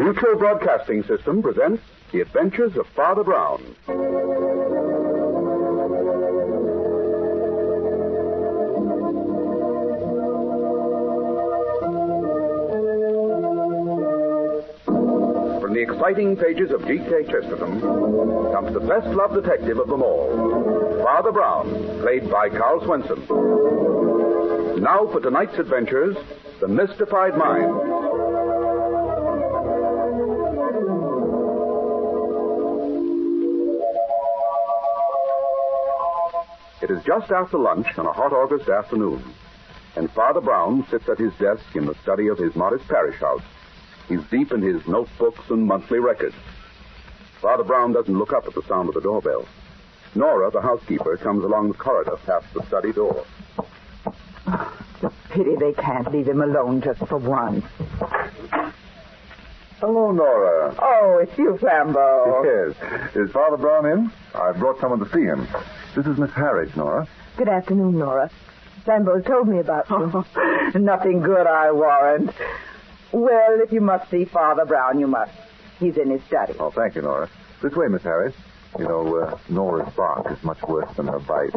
Mutual Broadcasting System presents The Adventures of Father Brown. From the exciting pages of G.K. Chesterton comes the best-loved detective of them all, Father Brown, played by Karl Swenson. Now for tonight's adventures, The Mystified Mind. It is just after lunch on a hot August afternoon, and Father Brown sits at his desk in the study of his modest parish house. He's deep in his notebooks and monthly records. Father Brown doesn't look up at the sound of the doorbell. Nora, the housekeeper, comes along the corridor past the study door. Pity they can't leave him alone just for once. Hello, Nora. Oh, it's you, Flambeau. Yes. Is Father Brown in? I've brought someone to see him. This is Miss Harridge, Nora. Good afternoon, Nora. Flambeau told me about you. Nothing good, I warrant. Well, if you must see Father Brown, you must. He's in his study. Oh, thank you, Nora. This way, Miss Harridge. You know, Nora's bark is much worse than her bite.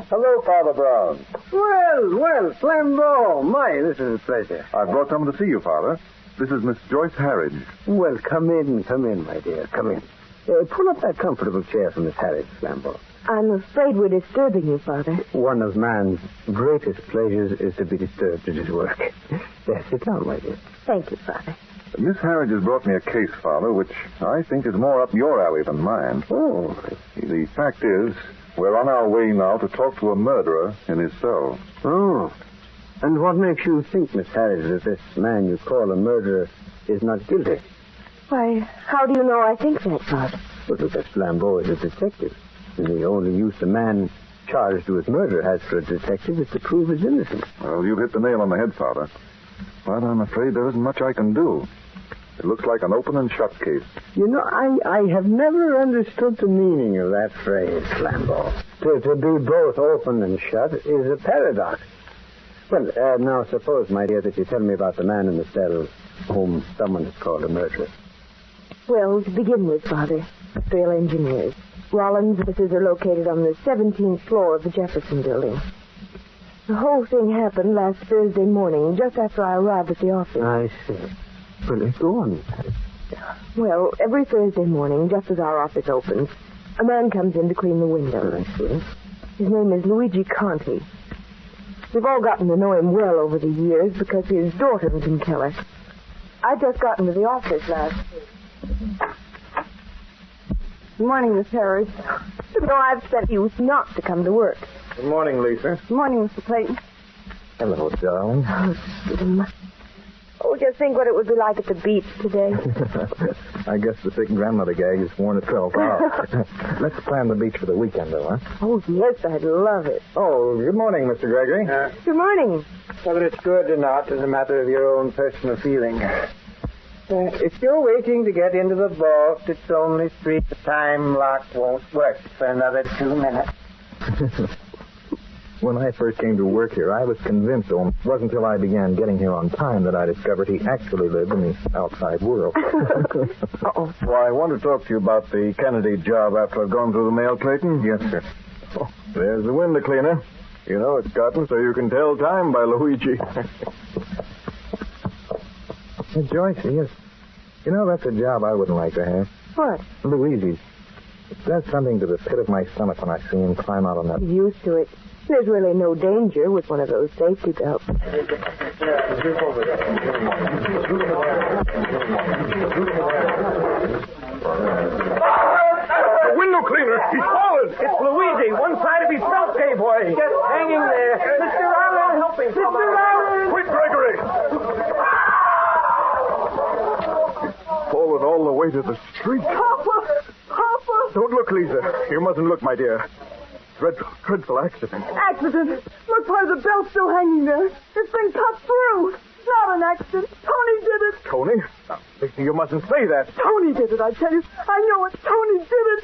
Hello, Father Brown. Well, Flambeau. My, this is a pleasure. I've brought someone to see you, Father. This is Miss Joyce Harridge. Well, come in, my dear. Come in. Pull up that comfortable chair for Miss Harridge, Flambeau. I'm afraid we're disturbing you, Father. One of man's greatest pleasures is to be disturbed at his work. Yes, sit down, my dear. Thank you, Father. Miss Harridge has brought me a case, Father, which I think is more up your alley than mine. Oh. The fact is, we're on our way now to talk to a murderer in his cell. Oh. And what makes you think, Miss Harridge, that this man you call a murderer is not guilty? Why, how do you know I think that, Father? Well, because Flambeau is a detective. And the only use a man charged with murder has for a detective is to prove his innocence. Well, you've hit the nail on the head, Father. But I'm afraid there isn't much I can do. It looks like an open and shut case. You know, I have never understood the meaning of that phrase, Flambeau. To be both open and shut is a paradox. Well, now suppose, my dear, that you tell me about the man in the cell whom someone has called a murderer. Well, to begin with, Father, Trail Engineers. Rollins' offices are located on the 17th floor of the Jefferson building. The whole thing happened last Thursday morning, just after I arrived at the office. I see. Well, go on. Well, every Thursday morning, just as our office opens, a man comes in to clean the windows. I see. His name is Luigi Conti. We've all gotten to know him well over the years because his daughter was in Keller. I just got into the office last week. Good morning, Miss Harris. You know, I've sent you not to come to work. Good morning, Lisa. Good morning, Mr. Clayton. Hello, darling. Oh, just think what it would be like at the beach today. I guess the sick grandmother gag is worn itself out. Let's plan the beach for the weekend, though, huh? Oh, yes, I'd love it. Oh, good morning, Mr. Gregory. Good morning. Whether it's good or not is a matter of your own personal feeling. If you're waiting to get into the vault, it's only 3. The time lock won't work for another 2 minutes. When I first came to work here, I was convinced, though it wasn't until I began getting here on time that I discovered he actually lived in the outside world. Uh-oh. Well, I want to talk to you about the Kennedy job after I've gone through the mail, Clayton. Yes, sir. Oh, there's the window cleaner. You know it's gotten so you can tell time by Luigi. Hey, Joyce, yes. You know, that's a job I wouldn't like to have. What? Luigi's. It does something to the pit of my stomach when I see him climb out on that. Used to it. There's really no danger with one of those safety belts. Window cleaner! He's fallen! It's Luigi! One side of his belt gave way! Just hanging there! Mr. Allen, help him! Mr. Allen! Quick, Gregory! Forward all the way to the street. Papa! Papa! Don't look, Lisa. You mustn't look, my dear. Dreadful accident. Accident! Look, part of the belt's still hanging there. It's been cut through. Not an accident. Tony did it. Tony? Now, Lisa, you mustn't say that. Tony did it, I tell you. I know it. Tony did it.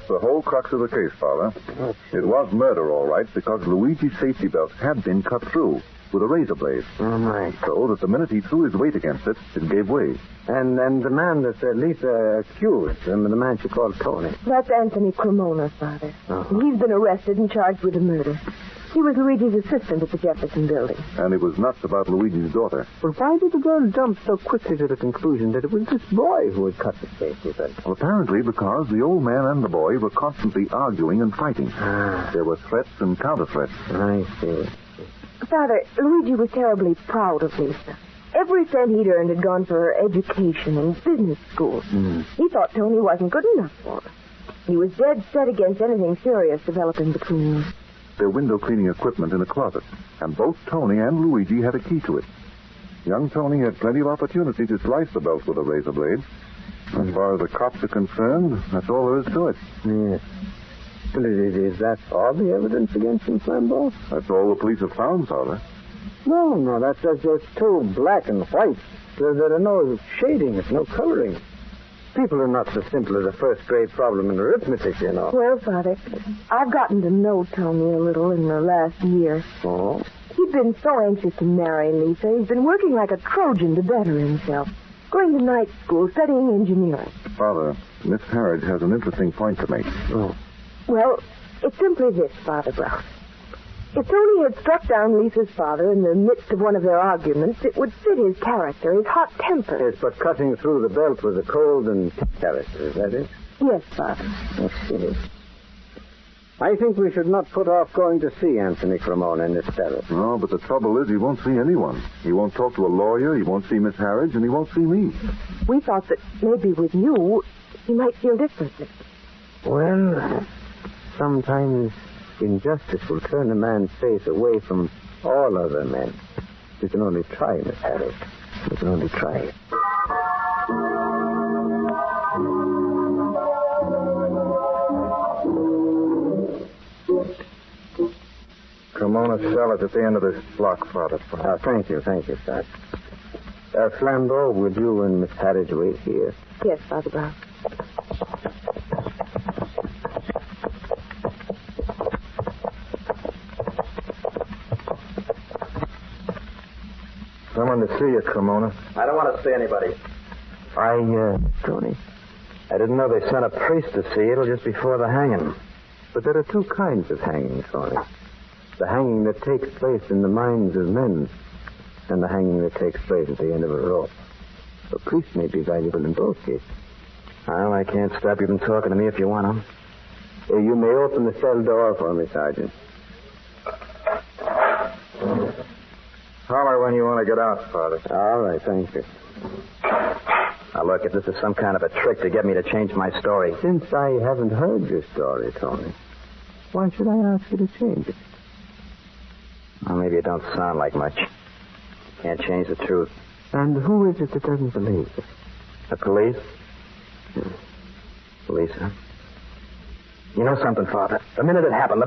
the whole crux of the case, Father. It was murder, all right, because Luigi's safety belt had been cut through with a razor blade. Oh, my. So that the minute he threw his weight against it, it gave way. And the man that Lisa accused, the man she called Tony. That's Anthony Cremona, Father. Uh-huh. He's been arrested and charged with a murder. He was Luigi's assistant at the Jefferson building. And he was nuts about Luigi's daughter. But why did the girl jump so quickly to the conclusion that it was this boy who had cut the safety belt? Well, apparently because the old man and the boy were constantly arguing and fighting. There were threats and counter-threats. I see. Father, Luigi was terribly proud of Lisa. Every cent he'd earned had gone for her education and business school. He thought Tony wasn't good enough for her. He was dead set against anything serious developing between them. Their window cleaning equipment in a closet, and both Tony and Luigi had a key to it. Young Tony had plenty of opportunity to slice the belt with a razor blade. As far as the cops are concerned, that's all there is to it. Yes. Well, is that all the evidence against him, Flambeau? That's all the police have found, Father. No, that's just too black and white. There are no shadings, no coloring. People are not so simple as a first-grade problem in arithmetic, you know. Well, Father, I've gotten to know Tony a little in the last year. Oh? He'd been so anxious to marry Lisa. He's been working like a Trojan to better himself. Going to night school, studying engineering. Father, Miss Harridge has an interesting point to make. Oh. Well, it's simply this, Father Brown. If Tony had struck down Lisa's father in the midst of one of their arguments, it would fit his character, his hot temper. Yes, but cutting through the belt was a cold and character, is that it? Yes, Father. Yes, it is. I think we should not put off going to see Anthony Cremona in this terrace. No, but the trouble is he won't see anyone. He won't talk to a lawyer, he won't see Miss Harridge, and he won't see me. We thought that maybe with you, he might feel differently. Well, sometimes injustice will turn a man's face away from all other men. You can only try, Miss Harris. You can only try. Cremona's cell is at the end of this block, Father. Thank you, sir. Flambeau, would you and Miss Harridge wait here? Yes, Father Brown. Someone to see you, Cremona. I don't want to see anybody. Tony. I didn't know they sent a priest to see you till just before the hanging. But there are two kinds of hanging, Tony. The hanging that takes place in the minds of men, and the hanging that takes place at the end of a rope. A priest may be valuable in both cases. Well, I can't stop you from talking to me if you want to. You may open the cell door for me, Sergeant. Holler when you want to get out, Father. All right, thank you. Now, look, if this is some kind of a trick to get me to change my story. Since I haven't heard your story, Tony, why should I ask you to change it? Well, maybe it don't sound like much. Can't change the truth. And who is it that doesn't believe it? The police? Police, huh? You know something, Father? The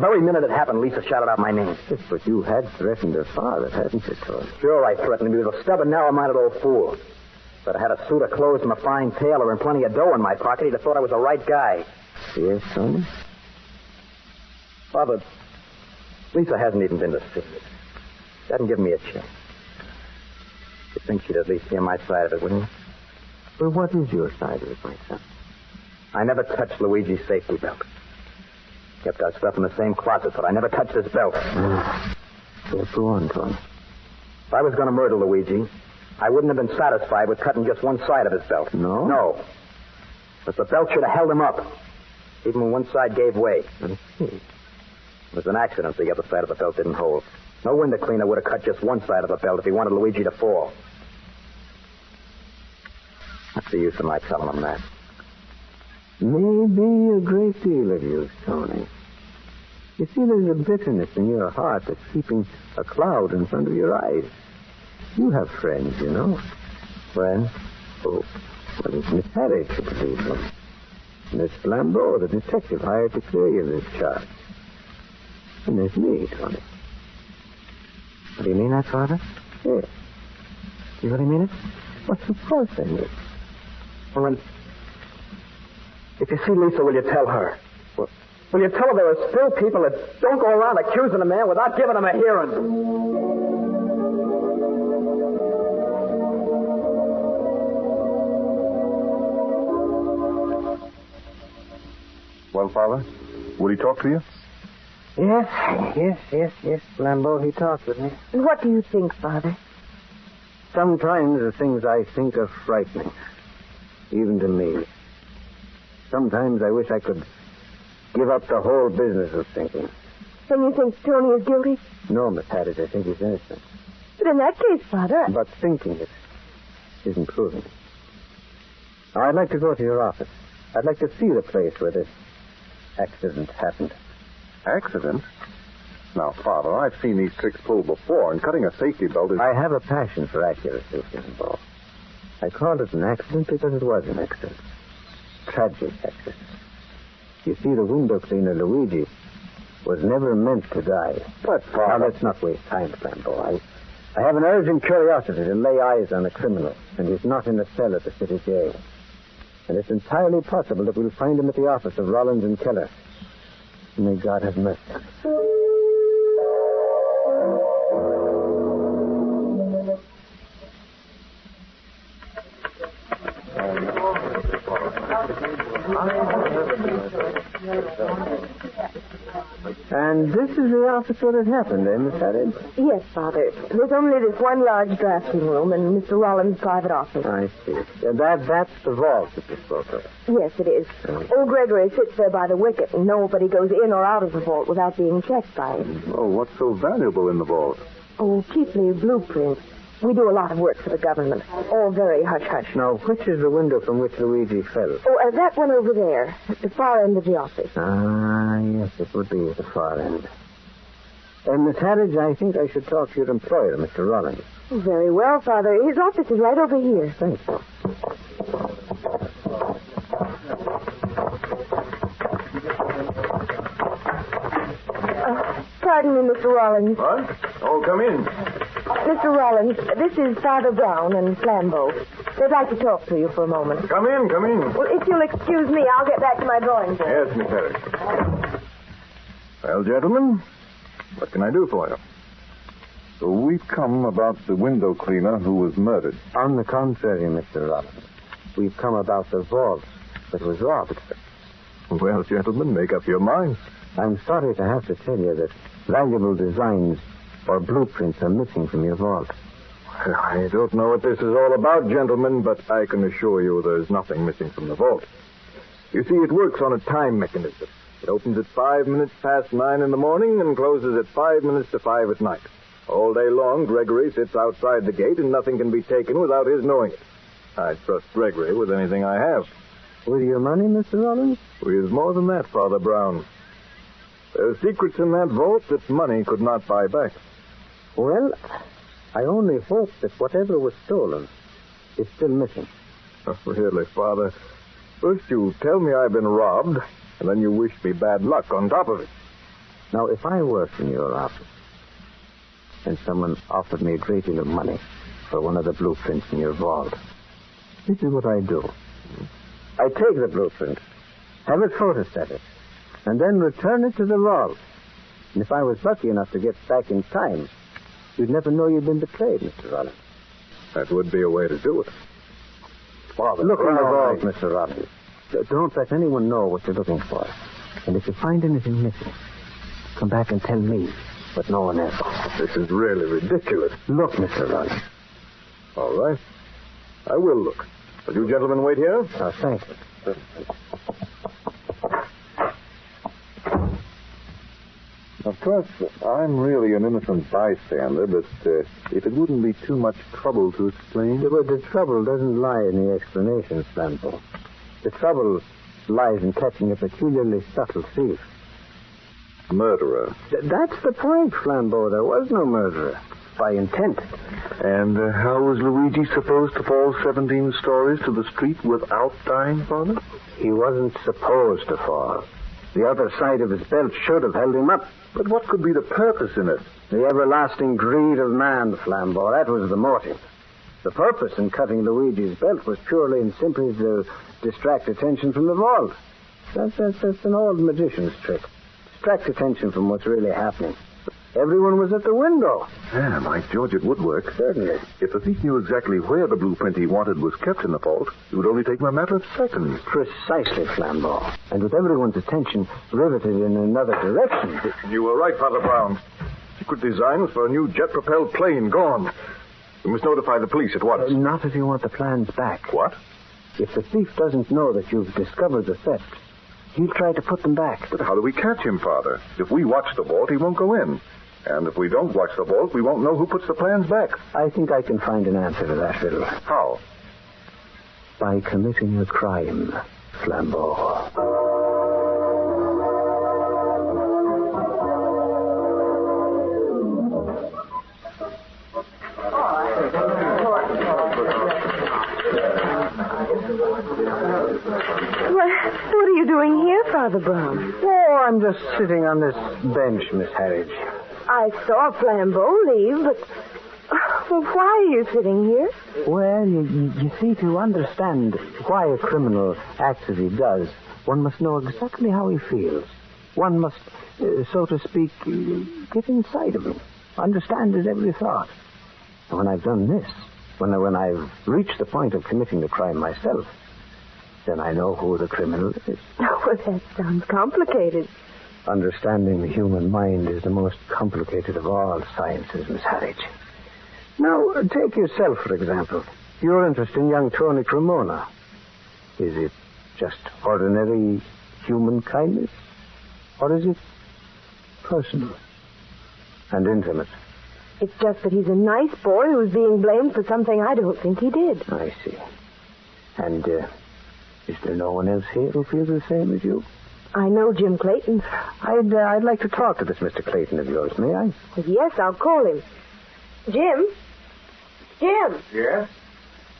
very minute it happened, Lisa shouted out my name. Yes, but you had threatened her father, hadn't you, Tony? Sure, I threatened him. He was a stubborn, narrow-minded old fool. But I had a suit of clothes from a fine tailor and plenty of dough in my pocket. He'd have thought I was the right guy. Yes, Tony? Father, Lisa hasn't even been to see me. She hasn't given me a chance. You'd think she'd at least hear my side of it, wouldn't you? Well, what is your side of it, my son? I never touched Luigi's safety belt. Kept our stuff in the same closet, but I never touched his belt. So go on, Tony. If I was going to murder Luigi, I wouldn't have been satisfied with cutting just one side of his belt. No? No. But the belt should have held him up, even when one side gave way. I see. It was an accident the other side of the belt didn't hold. No window cleaner would have cut just one side of the belt if he wanted Luigi to fall. What's the use of my telling him that? Maybe a great deal of use, Tony. You see, there's a bitterness in your heart that's keeping a cloud in front of your eyes. You have friends, you know. Friends? Oh, well, it's Miss Harridge, you believe them. Miss Flambeau, the detective hired to clear you of this charge. And there's me, Tony. What do you mean that, Father? Yes. You really mean it? What's the course I mean? Well, then, if you see Lisa, will you tell her? Will you tell her there are still people that don't go around accusing a man without giving him a hearing? Well, Father, would he talk to you? Yes, Flambeau, he talked with me. And what do you think, Father? Sometimes the things I think are frightening, even to me. Sometimes I wish I could give up the whole business of thinking. Then you think Tony is guilty? No, Miss Haddis, I think he's innocent. But in that case, Father... But thinking it isn't proving it. Now, I'd like to go to your office. I'd like to see the place where this accident happened. Accident? Now, Father, I've seen these tricks pulled before, and cutting a safety belt is... I have a passion for accuracy, Flambeau. I called it an accident because it was an accident. Tragic accident. You see, the window cleaner, Luigi, was never meant to die. But, Father... Now, let's not waste time, Flambeau. I have an urgent curiosity to lay eyes on a criminal, and he's not in the cell at the city jail. And it's entirely possible that we'll find him at the office of Rollins and Keller. May God have mercy. And this is the office where it happened, Miss Haddis? Yes, Father. There's only this one large drafting room and Mr. Rollins' private office. I see. That's the vault that you spoke of. Yes, it is. Old Gregory sits there by the wicket, and nobody goes in or out of the vault without being checked by him. Oh, what's so valuable in the vault? Oh, chiefly blueprints. We do a lot of work for the government. All very hush-hush. Now, which is the window from which Luigi fell? Oh, that one over there, at the far end of the office. Ah, yes, it would be at the far end. Miss Haddis, I think I should talk to your employer, Mr. Rollins. Oh, very well, Father. His office is right over here. Thank you. Pardon me, Mr. Rollins. What? Oh, come in. Mr. Rollins, this is Father Brown and Flambeau. They'd like to talk to you for a moment. Come in. Well, if you'll excuse me, I'll get back to my drawing board. Yes, Miss Harris. Well, gentlemen, what can I do for you? So we've come about the window cleaner who was murdered. On the contrary, Mr. Rollins, we've come about the vault that was robbed. Well, gentlemen, make up your minds. I'm sorry to have to tell you that valuable designs or blueprints are missing from your vault. Well, I don't know what this is all about, gentlemen, but I can assure you there's nothing missing from the vault. You see, it works on a time mechanism. It opens at 5 minutes past 9 in the morning and closes at 5 minutes to 5 at night. All day long, Gregory sits outside the gate and nothing can be taken without his knowing it. I trust Gregory with anything I have. With your money, Mr. Rollins? With more than that, Father Brown. There are secrets in that vault that money could not buy back. Well, I only hope that whatever was stolen is still missing. Oh, really, Father? First you tell me I've been robbed, and then you wish me bad luck on top of it. Now, if I worked in your office and someone offered me a great deal of money for one of the blueprints in your vault, this is what I do. I take the blueprint, have it photostated, and then return it to the vault. And if I was lucky enough to get back in time, you'd never know you'd been betrayed, Mr. Rollins. That would be a way to do it. Father, look in the vault, Mr. Rollins. Don't let anyone know what you're looking for. And if you find anything missing, come back and tell me, but no one else. This is really ridiculous. Look, Mr. Rollins. All right. I will look. Will you gentlemen wait here? Thank you. Of course, I'm really an innocent bystander, but if it wouldn't be too much trouble to explain... But the trouble doesn't lie in the explanation, Flambeau. The trouble lies in catching a peculiarly subtle thief. Murderer. That's the point, Flambeau. There was no murderer. By intent. And how was Luigi supposed to fall 17 stories to the street without dying, Father? He wasn't supposed to fall. The other side of his belt should have held him up. But what could be the purpose in it? The everlasting greed of man, Flambeau. That was the motive. The purpose in cutting Luigi's belt was purely and simply to distract attention from the vault. That's an old magician's trick. Distracts attention from what's really happening. Everyone was at the window. Yeah, by George, it would work. Certainly. If the thief knew exactly where the blueprint he wanted was kept in the vault, it would only take him a matter of seconds. Precisely, Flambeau. And with everyone's attention riveted in another direction. You were right, Father Brown. Secret designs for a new jet-propelled plane gone. We must notify the police at once. Not if you want the plans back. What? If the thief doesn't know that you've discovered the theft, he'll try to put them back. But how do we catch him, Father? If we watch the vault, he won't go in. And if we don't watch the vault, we won't know who puts the plans back. I think I can find an answer to that riddle. How? By committing a crime, Flambeau. What are you doing here, Father Brown? Oh, I'm just sitting on this bench, Miss Harridge. I saw Flambeau leave, but why are you sitting here? Well, you see, to understand why a criminal acts as he does, one must know exactly how he feels. One must, so to speak, get inside of him, understand his every thought. And when I've done this, when I've reached the point of committing the crime myself, then I know who the criminal is. Oh, well, that sounds complicated. Understanding the human mind is the most complicated of all sciences, Miss Harridge. Now, take yourself, for example. Your interest in young Tony Cremona. Is it just ordinary human kindness? Or is it personal and intimate? It's just that he's a nice boy who's being blamed for something I don't think he did. I see. And is there no one else here who feels the same as you? I know Jim Clayton. I'd like to talk to this Mr. Clayton of yours, may I? Yes, I'll call him. Jim? Jim? Yes?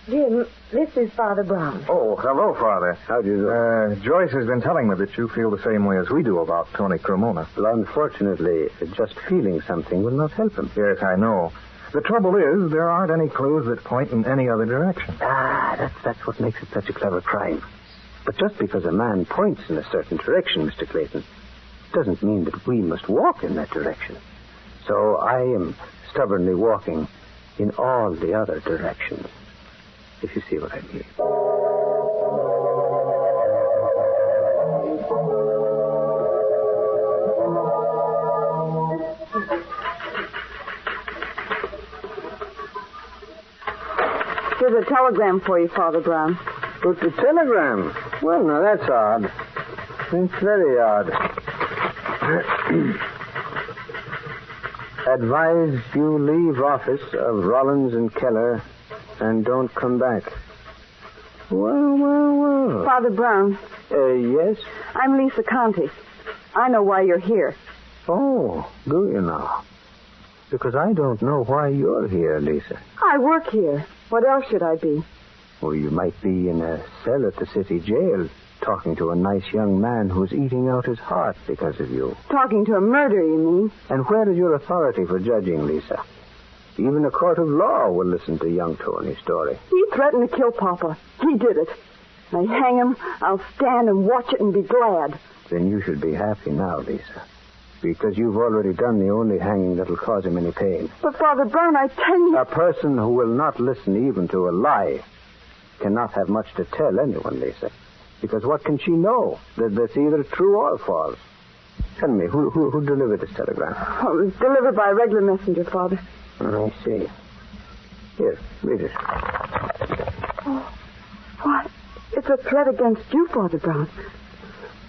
Jim, this is Father Brown. Oh, hello, Father. How do you do? Joyce has been telling me that you feel the same way as we do about Tony Cremona. Well, unfortunately, just feeling something will not help him. Yes, I know. The trouble is, there aren't any clues that point in any other direction. That's what makes it such a clever crime. But just because a man points in a certain direction, Mr. Clayton, doesn't mean that we must walk in that direction. So I am stubbornly walking in all the other directions, if you see what I mean. Here's a telegram for you, Father Brown. But the telegram? Well, now, that's odd. It's very odd. Advise you leave office of Rollins and Keller and don't come back. Well. Father Brown. Yes? I'm Lisa Conte. I know why you're here. Oh, do you now? Because I don't know why you're here, Lisa. I work here. What else should I be? Well, you might be in a cell at the city jail, talking to a nice young man who's eating out his heart because of you. Talking to a murderer, you mean? And where is your authority for judging, Lisa? Even a court of law will listen to young Tony's story. He threatened to kill Papa. He did it. They hang him, I'll stand and watch it and be glad. Then you should be happy now, Lisa. Because you've already done the only hanging that'll cause him any pain. But, Father Brown, I tell you... A person who will not listen even to a lie cannot have much to tell anyone, Lisa. Because what can she know that's either true or false? Tell me, who delivered this telegram? Oh, it was delivered by a regular messenger, Father. I see. Here, read it. Oh, what? It's a threat against you, Father Brown.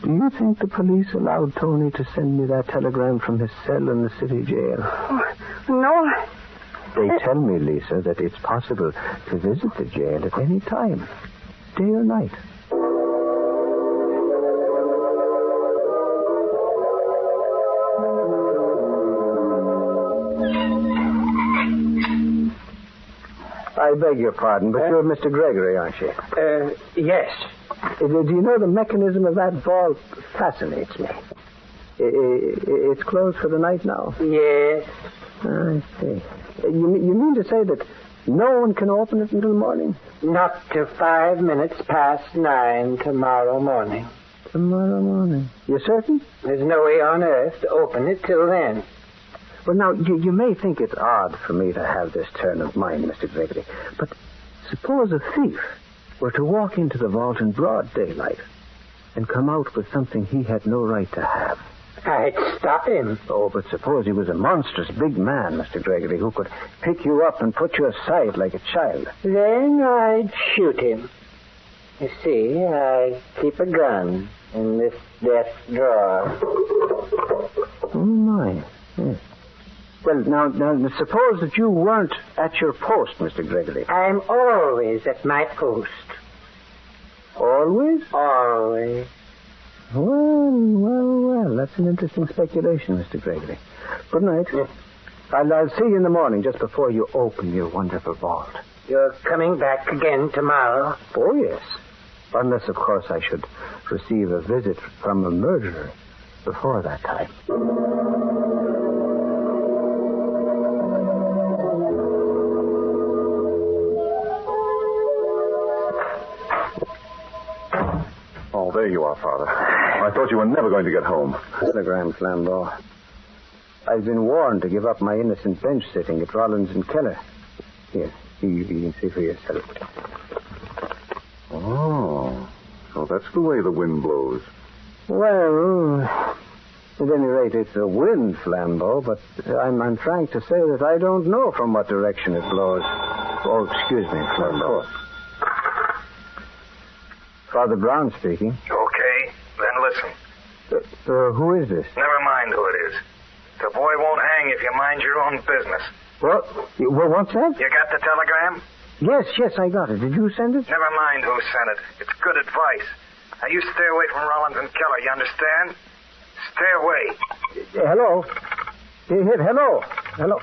Do you think the police allowed Tony to send me that telegram from his cell in the city jail? Oh, no. They tell me, Lisa, that it's possible to visit the jail at any time, day or night. I beg your pardon, but you're Mr. Gregory, aren't you? Yes. Do you know the mechanism of that vault fascinates me? It's closed for the night now? Yes. I see. You mean to say that no one can open it until morning? Not till 5 minutes past 9 tomorrow morning. Tomorrow morning. You certain? There's no way on earth to open it till then. Well, now, you may think it's odd for me to have this turn of mind, Mr. Gregory, but suppose a thief were to walk into the vault in broad daylight and come out with something he had no right to have. I'd stop him. Oh, but suppose he was a monstrous big man, Mr. Gregory, who could pick you up and put you aside like a child. Then I'd shoot him. You see, I keep a gun in this desk drawer. Oh, my. Yes. Well, now, suppose that you weren't at your post, Mr. Gregory. I'm always at my post. Always? Always. Well, that's an interesting speculation, Mr. Gregory. Good night. Yes. I'll see you in the morning, just before you open your wonderful vault. You're coming back again tomorrow? Oh, yes. Unless, of course, I should receive a visit from a murderer before that time. Oh, there you are, Father. I thought you were never going to get home. Telegram, Flambeau. I've been warned to give up my innocent bench sitting at Rollins and Keller. Here, you can see for yourself. Oh, so that's the way the wind blows. Well, at any rate, it's a wind, Flambeau, but I'm frank to say that I don't know from what direction it blows. Oh, excuse me, Flambeau. Father Brown speaking. Okay, then listen. Who is this? Never mind who it is. The boy won't hang if you mind your own business. What? What's that? You got the telegram? Yes, I got it. Did you send it? Never mind who sent it. It's good advice. Now, you stay away from Rollins and Keller, you understand? Stay away. Hello? Hello?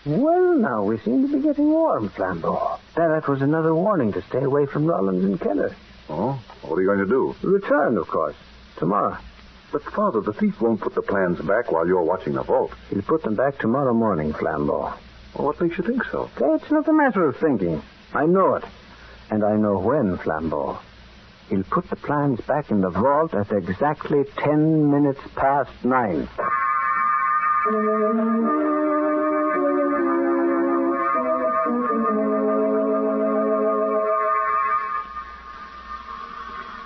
Well, now, we seem to be getting warm, Flambeau. That was another warning to stay away from Rollins and Keller. Oh? What are you going to do? Return, of course. Tomorrow. But, Father, the thief won't put the plans back while you're watching the vault. He'll put them back tomorrow morning, Flambeau. Well, what makes you think so? It's not a matter of thinking. I know it. And I know when, Flambeau. He'll put the plans back in the vault at exactly 10 minutes past 9.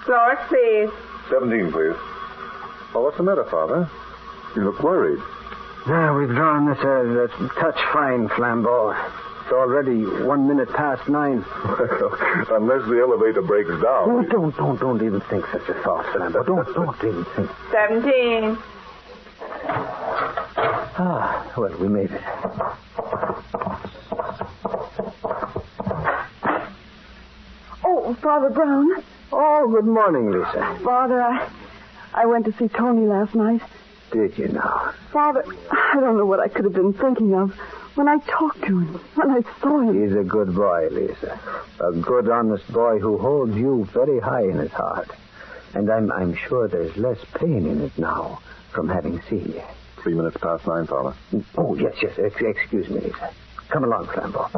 Floors, please. 17, please. Oh, what's the matter, Father? You look worried. We've drawn this a touch fine, Flambeau. It's already 1 minute past 9. Well, unless the elevator breaks down. Oh, don't even think such a thought, Flambeau. Don't even think. 17. Well, we made it. Oh, Father Brown. Oh, good morning, Lisa. Father, I went to see Tony last night. Did you now? Father, I don't know what I could have been thinking of when I talked to him, when I saw him. He's a good boy, Lisa. A good, honest boy who holds you very high in his heart. And I'm sure there's less pain in it now from having seen you. 3 minutes past 9, Father. Oh, yes. Excuse me, Lisa. Come along, Flambeau.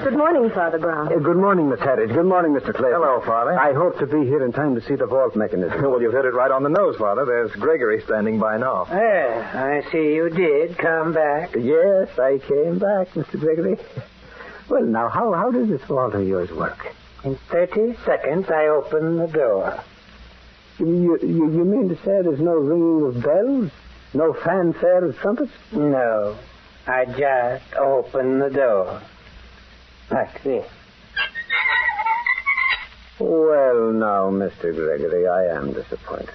Good morning, Father Brown. Good morning, Miss Harris. Good morning, Mr. Clayton. Hello, Father. I hope to be here in time to see the vault mechanism. Well, you've hit it right on the nose, Father. There's Gregory standing by now. I see you did come back. Yes, I came back, Mr. Gregory. Well, now, how does this vault of yours work? In 30 seconds, I open the door. You mean to say there's no ringing of bells? No fanfare of trumpets? No. I just open the door. Like this. Well, now, Mr. Gregory, I am disappointed.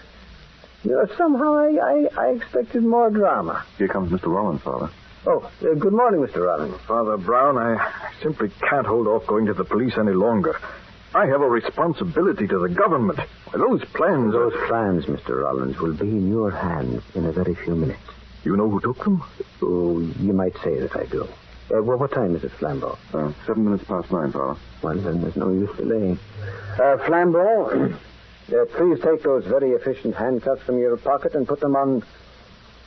Somehow I expected more drama. Here comes Mr. Rollins, Father. Oh, good morning, Mr. Rollins. Father Brown, I simply can't hold off going to the police any longer. I have a responsibility to the government. Those plans, Mr. Rollins, will be in your hands in a very few minutes. You know who took them? Oh, you might say that I do. Well, what time is it, Flambeau? 7 minutes past 9, Father. Well, then there's no use delaying. Flambeau, please take those very efficient handcuffs from your pocket and put them on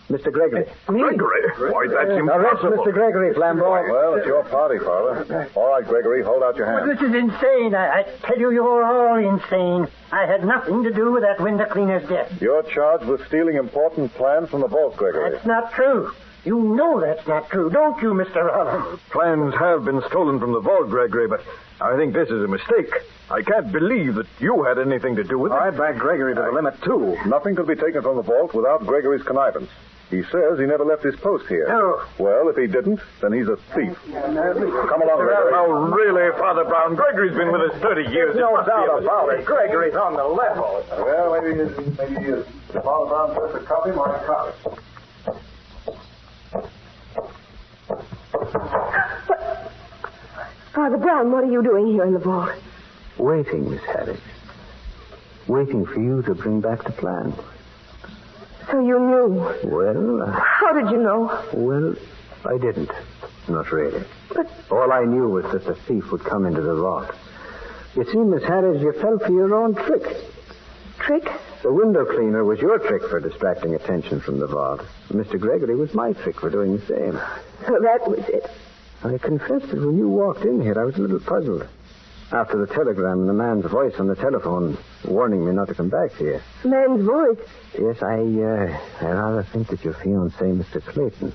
Mr. Gregory. Gregory? Why, that's Arrest impossible. Mr. Gregory, Flambeau. Well, it's your party, Father. All right, Gregory, hold out your hand. This is insane. I tell you, you're all insane. I had nothing to do with that window cleaner's death. You're charged with stealing important plans from the vault, Gregory. That's not true. You know that's not true, don't you, Mr. Rollins? Plans have been stolen from the vault, Gregory, but I think this is a mistake. I can't believe that you had anything to do with it. I back Gregory to the limit, too. Nothing could be taken from the vault without Gregory's connivance. He says he never left his post here. No. Well, if he didn't, then he's a thief. Come along, Gregory. Oh, really, Father Brown? Gregory's been with us 30 years. No doubt about it. Gregory's on the level. Well, maybe Father Brown says to copy my copy. Father Brown, what are you doing here in the vault? Waiting, Miss Harris. Waiting for you to bring back the plan. So you knew. Well, How did you know? well, I didn't. Not really. But All I knew was that the thief would come into the vault. You see, Miss Harris, you fell for your own trick. trick? The window cleaner was your trick for distracting attention from the vault. Mr. Gregory was my trick for doing the same. So that was it. I confess that when you walked in here, I was a little puzzled. After the telegram and the man's voice on the telephone warning me not to come back here. Man's voice. Yes, I rather think that your fiancé, Mr. Clayton,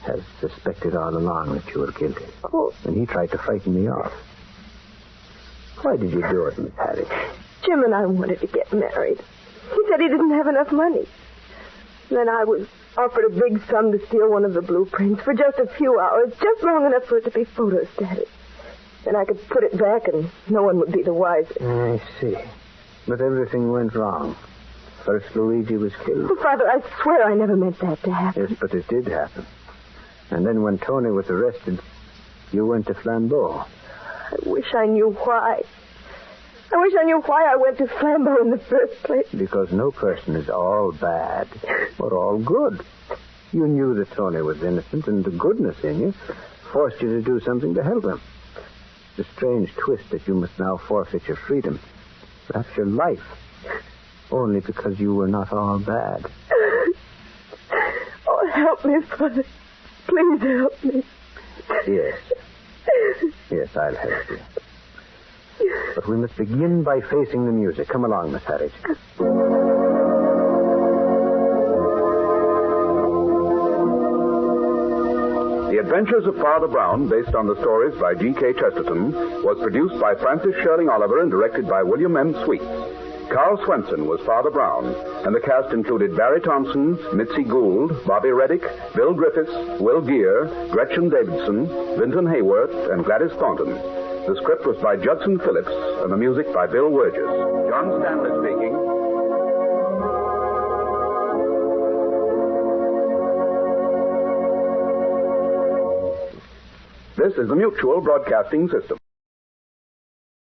has suspected all along that you were guilty. Oh, And he tried to frighten me off. Why did you do it, Miss Hattie? Jim and I wanted to get married. He said he didn't have enough money. Then I was offered a big sum to steal one of the blueprints for just a few hours, just long enough for it to be photostated. Then I could put it back and no one would be the wiser. I see. But everything went wrong. First Luigi was killed. Oh, Father, I swear I never meant that to happen. Yes, but it did happen. And then when Tony was arrested, you went to Flambeau. I wish I knew why. I wish I knew why I went to Flambeau in the first place. Because no person is all bad or all good. You knew that Tony was innocent, and the goodness in you forced you to do something to help him. The strange twist that you must now forfeit your freedom, perhaps your life, only because you were not all bad. Oh, help me, Father. Please help me. Yes. Yes, I'll help you. But we must begin by facing the music. Come along, Miss Harris. The Adventures of Father Brown, based on the stories by G.K. Chesterton, was produced by Francis Sherling Oliver and directed by William M. Sweet. Karl Swenson was Father Brown, and the cast included Barry Thompson, Mitzi Gould, Bobby Reddick, Bill Griffis, Will Geer, Gretchen Davidson, Vinton Hayworth, and Gladys Thornton. The script was by Judson Phillips, and the music by Bill Wurgis. John Stanley speaking. This is the Mutual Broadcasting System.